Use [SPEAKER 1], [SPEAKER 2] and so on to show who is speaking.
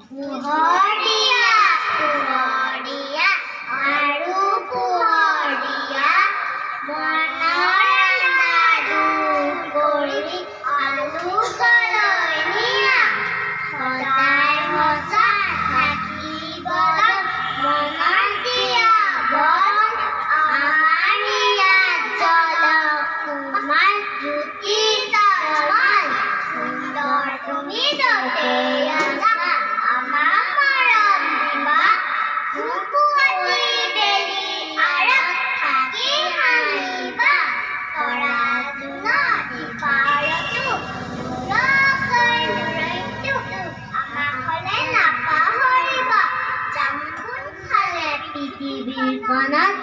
[SPEAKER 1] পোহৰীয়া পোহৰীয়া আৰু পোহৰীয়া মনৰ আন্ধাৰ কৰি আলোকলৈ নিয়া সদায় সঁচা থাকিবলৈ মনত দিয়া বল আমাৰ ইয়াত জলকুমাৰ জ্যোতি তলমল সুন্দৰ তুমি য'তে আছা আমাক মৰম দিবা ধুপুৱতি বেলি আৰত থাকি হাঁহিবা তৰা জোনাকী পাৰতো দূৰকৈ দূৰৈতো আমাক হ'লে নাপাহৰিবা যাম কোনফালে পৃথিৱীখনত